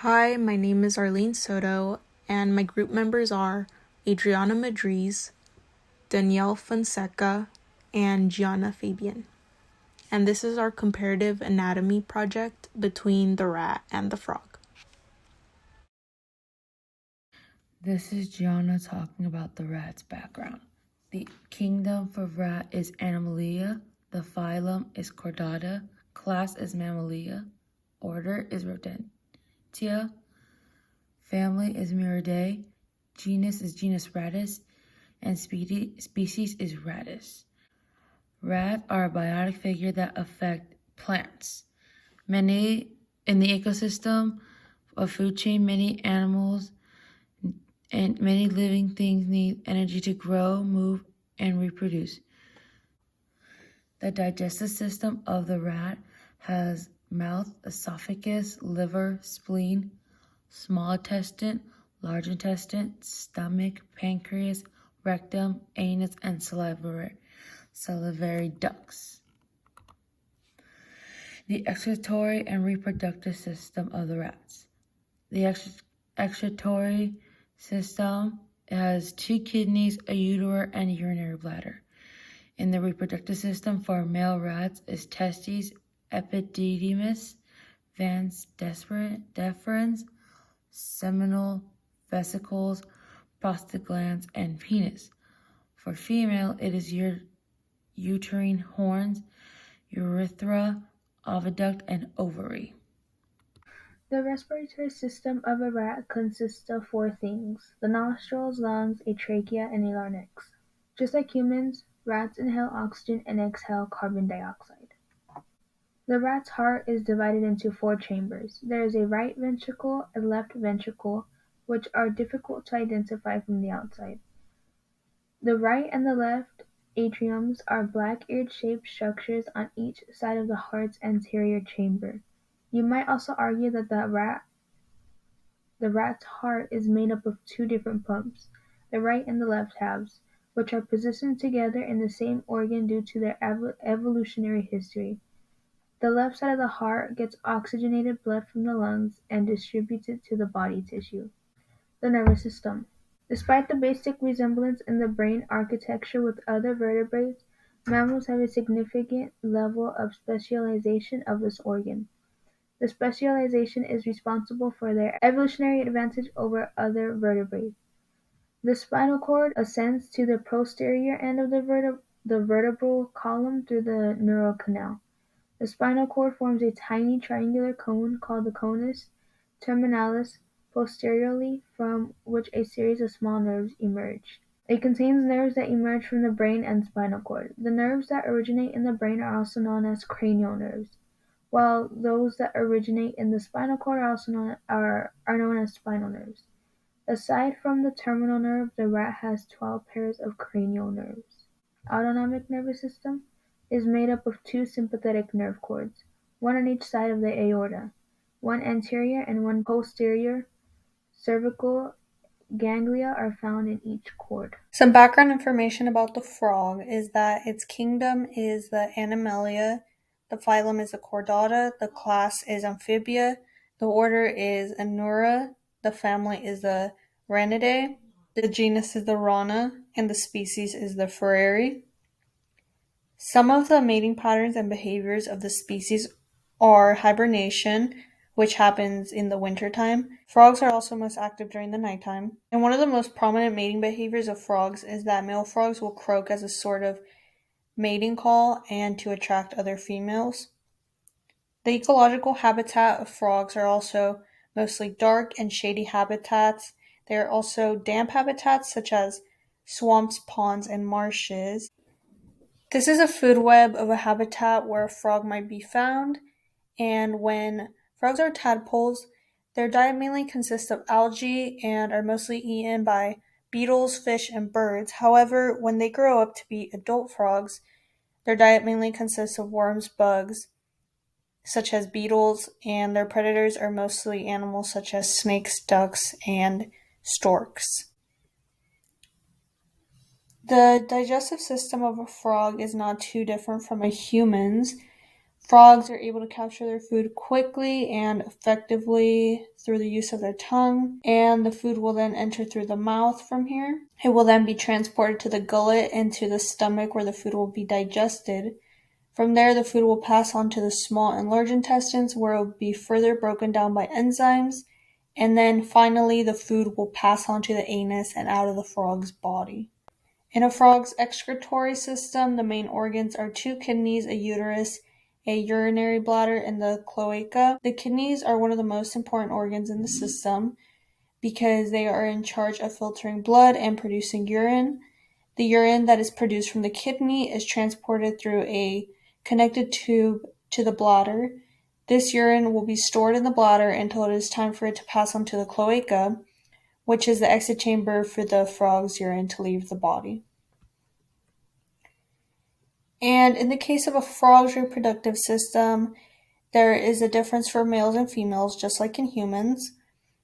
Hi, my name is Arlene Soto, and my group members are Adriana Madriz, Danielle Fonseca, and Gianna Fabian. And this is our comparative anatomy project between the rat and the frog. This is Gianna talking about the rat's background. The kingdom for rat is Animalia, the phylum is Chordata, class is Mammalia, order is Rodentia, family is Muridae, genus is genus Rattus, and species is Rattus. Rats are a biotic figure that affect plants. Many in the ecosystem of food chain, many animals and many living things need energy to grow, move, and reproduce. The digestive system of the rat has mouth, esophagus, liver, spleen, small intestine, large intestine, stomach, pancreas, rectum, anus, and salivary ducts. The excretory and reproductive system of the rats. The excretory system has 2 kidneys, a uterine and urinary bladder. In the reproductive system for male rats is testes, epididymis, vas deferens, seminal vesicles, prostaglands, and penis. For female, it is uterine horns, urethra, oviduct, and ovary. The respiratory system of a rat consists of 4 things: the nostrils, lungs, a trachea, and a larynx. Just like humans, rats inhale oxygen and exhale carbon dioxide. The rat's heart is divided into 4 chambers. There is a right ventricle, a left ventricle, which are difficult to identify from the outside. The right and the left atriums are black eared-shaped structures on each side of the heart's anterior chamber. You might also argue that the rat's heart is made up of 2 different pumps, the right and the left halves, which are positioned together in the same organ due to their evolutionary history. The left side of the heart gets oxygenated blood from the lungs and distributes it to the body tissue. The nervous system. Despite the basic resemblance in the brain architecture with other vertebrates, mammals have a significant level of specialization of this organ. The specialization is responsible for their evolutionary advantage over other vertebrates. The spinal cord ascends to the posterior end of the vertebral column through the neural canal. The spinal cord forms a tiny triangular cone called the conus terminalis posteriorly, from which a series of small nerves emerge. It contains nerves that emerge from the brain and spinal cord. The nerves that originate in the brain are also known as cranial nerves, while those that originate in the spinal cord are known as spinal nerves. Aside from the terminal nerve, the rat has 12 pairs of cranial nerves. Autonomic nervous system is made up of 2 sympathetic nerve cords, one on each side of the aorta. One anterior and one posterior cervical ganglia are found in each cord. Some background information about the frog is that its kingdom is the Animalia, the phylum is the Chordata, the class is Amphibia, the order is Anura, the family is the Ranidae, the genus is the Rana, and the species is the Ferrari. Some of the mating patterns and behaviors of the species are hibernation, which happens in the wintertime. Frogs are also most active during the nighttime. And one of the most prominent mating behaviors of frogs is that male frogs will croak as a sort of mating call and to attract other females. The ecological habitat of frogs are also mostly dark and shady habitats. They are also damp habitats such as swamps, ponds, and marshes. This is a food web of a habitat where a frog might be found, and when frogs are tadpoles, their diet mainly consists of algae and are mostly eaten by beetles, fish, and birds. However, when they grow up to be adult frogs, their diet mainly consists of worms, bugs, such as beetles, and their predators are mostly animals such as snakes, ducks, and storks. The digestive system of a frog is not too different from a human's. Frogs are able to capture their food quickly and effectively through the use of their tongue, and the food will then enter through the mouth from here. It will then be transported to the gullet and to the stomach where the food will be digested. From there, the food will pass on to the small and large intestines where it will be further broken down by enzymes, and then finally the food will pass on to the anus and out of the frog's body. In a frog's excretory system, the main organs are two kidneys, a uterus, a urinary bladder, and the cloaca. The kidneys are one of the most important organs in the system because they are in charge of filtering blood and producing urine. The urine that is produced from the kidney is transported through a connected tube to the bladder. This urine will be stored in the bladder until it is time for it to pass on to the cloaca, which is the exit chamber for the frog's urine to leave the body. And in the case of a frog's reproductive system, there is a difference for males and females, just like in humans.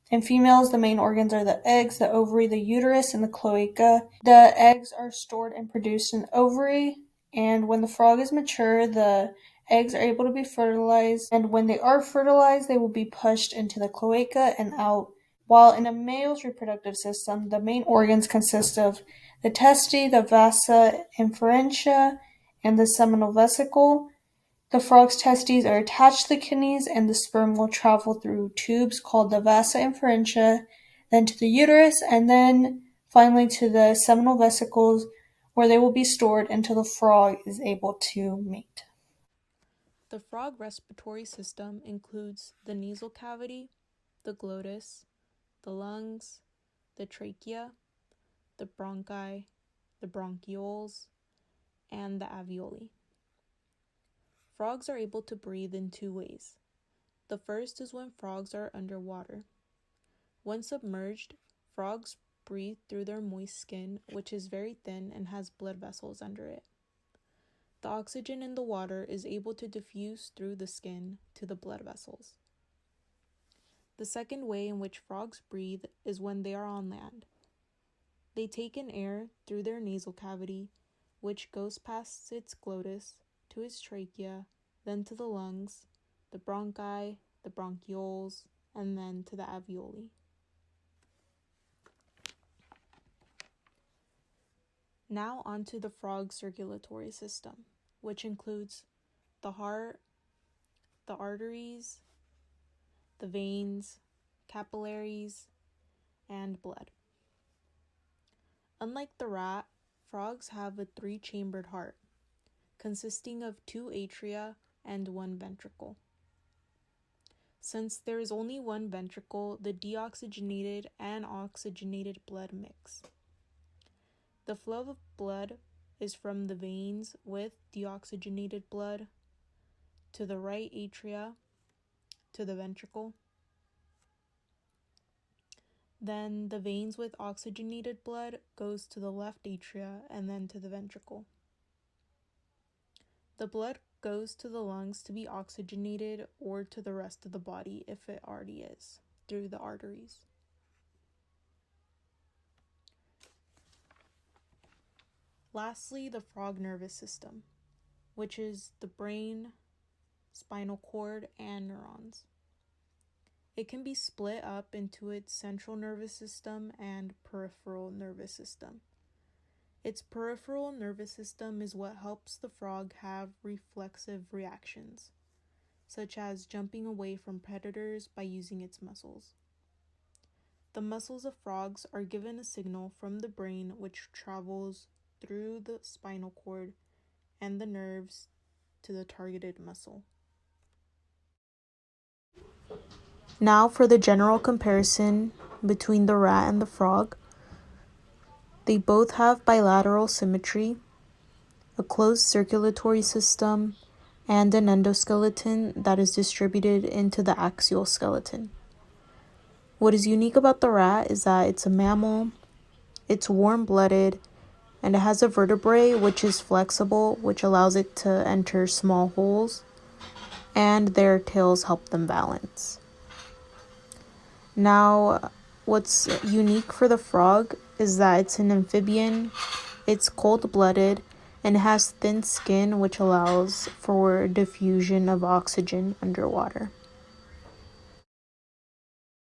In females, the main organs are the eggs, the ovary, the uterus, and the cloaca. The eggs are stored and produced in the ovary, and when the frog is mature, the eggs are able to be fertilized, and when they are fertilized, they will be pushed into the cloaca and out. While in a male's reproductive system, the main organs consist of the testes, the vasa inferentia, and the seminal vesicle. The frog's testes are attached to the kidneys, and the sperm will travel through tubes called the vasa inferentia, then to the uterus, and then finally to the seminal vesicles, where they will be stored until the frog is able to mate. The frog respiratory system includes the nasal cavity, the glottis, the lungs, the trachea, the bronchi, the bronchioles, and the alveoli. Frogs are able to breathe in two ways. The first is when frogs are underwater. When submerged, frogs breathe through their moist skin, which is very thin and has blood vessels under it. The oxygen in the water is able to diffuse through the skin to the blood vessels. The second way in which frogs breathe is when they are on land. They take in air through their nasal cavity, which goes past its glottis to its trachea, then to the lungs, the bronchi, the bronchioles, and then to the alveoli. Now onto the frog's circulatory system, which includes the heart, the arteries, the veins, capillaries, and blood. Unlike the rat, frogs have a three-chambered heart, consisting of two atria and one ventricle. Since there is only one ventricle, the deoxygenated and oxygenated blood mix. The flow of blood is from the veins with deoxygenated blood to the right atria to the ventricle. Then the veins with oxygenated blood goes to the left atria and then to the ventricle. The blood goes to the lungs to be oxygenated or to the rest of the body if it already is, through the arteries. Lastly, the frog nervous system, which is the brain, spinal cord, and neurons. It can be split up into its central nervous system and peripheral nervous system. Its peripheral nervous system is what helps the frog have reflexive reactions, such as jumping away from predators by using its muscles. The muscles of frogs are given a signal from the brain which travels through the spinal cord and the nerves to the targeted muscle. Now for the general comparison between the rat and the frog. They both have bilateral symmetry, a closed circulatory system, and an endoskeleton that is distributed into the axial skeleton. What is unique about the rat is that it's a mammal, it's warm-blooded, and it has a vertebrae which is flexible, which allows it to enter small holes, and their tails help them balance. Now, what's unique for the frog is that it's an amphibian, it's cold-blooded, and has thin skin which allows for diffusion of oxygen underwater.